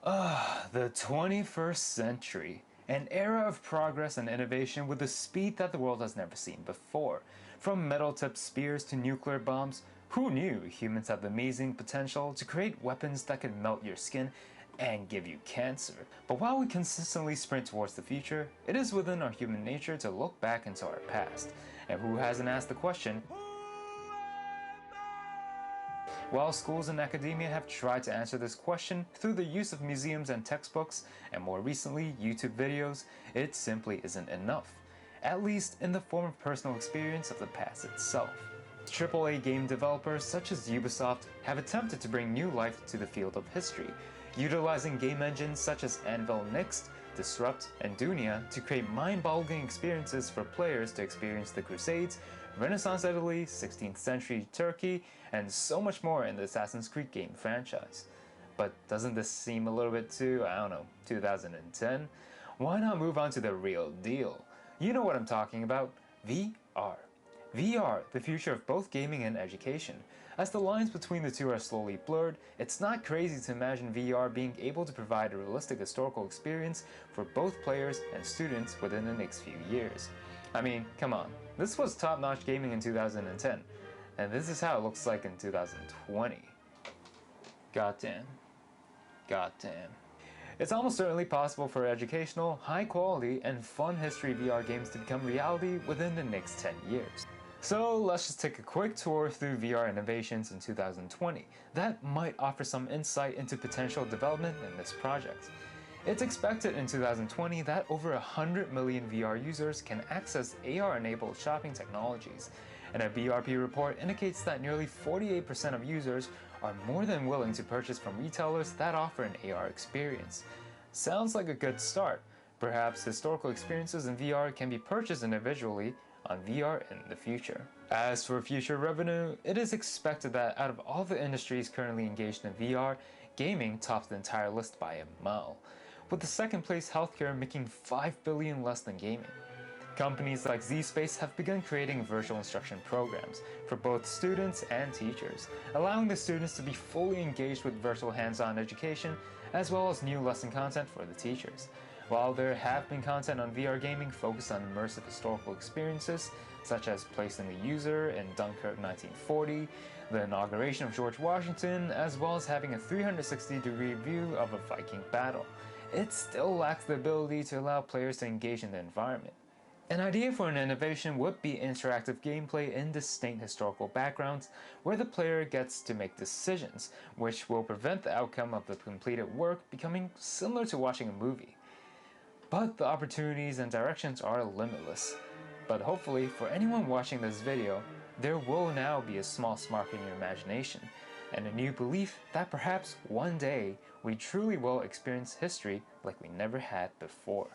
The 21st century. An era of progress and innovation with a speed that the world has never seen before. From metal-tipped spears to nuclear bombs, who knew humans have the amazing potential to create weapons that could melt your skin and give you cancer? But while we consistently sprint towards the future, it is within our human nature to look back into our past. And who hasn't asked the question, while schools and academia have tried to answer this question through the use of museums and textbooks, and more recently YouTube videos, it simply isn't enough, at least in the form of personal experience of the past itself. AAA game developers such as Ubisoft have attempted to bring new life to the field of history, utilizing game engines such as Anvil Next, Disrupt, and Dunia to create mind-boggling experiences for players to experience the Crusades, Renaissance Italy, 16th century Turkey, and so much more in the Assassin's Creed game franchise. But doesn't this seem a little bit too, 2010? Why not move on to the real deal? You know what I'm talking about, VR. VR, the future of both gaming and education. As the lines between the two are slowly blurred, it's not crazy to imagine VR being able to provide a realistic historical experience for both players and students within the next few years. I mean, come on, this was top-notch gaming in 2010, and this is how it looks like in 2020. Goddamn. Goddamn. It's almost certainly possible for educational, high-quality, and fun history VR games to become reality within the next 10 years. So let's just take a quick tour through VR innovations in 2020 that might offer some insight into potential development in this project. It's expected in 2020 that over 100 million VR users can access AR-enabled shopping technologies, and a VRP report indicates that nearly 48% of users are more than willing to purchase from retailers that offer an AR experience. Sounds like a good start. Perhaps historical experiences in VR can be purchased individually on VR in the future. As for future revenue, it is expected that out of all the industries currently engaged in VR, gaming tops the entire list by a mile, with the second place healthcare making $5 billion less than gaming. Companies like zSpace have begun creating virtual instruction programs for both students and teachers, allowing the students to be fully engaged with virtual hands-on education as well as new lesson content for the teachers. While there have been content on VR gaming focused on immersive historical experiences, such as placing the user in Dunkirk 1940, the inauguration of George Washington, as well as having a 360-degree view of a Viking battle, it still lacks the ability to allow players to engage in the environment. An idea for an innovation would be interactive gameplay in distinct historical backgrounds where the player gets to make decisions, which will prevent the outcome of the completed work becoming similar to watching a movie. But the opportunities and directions are limitless. But hopefully, for anyone watching this video, there will now be a small spark in your imagination, and a new belief that perhaps one day we truly will experience history like we never had before.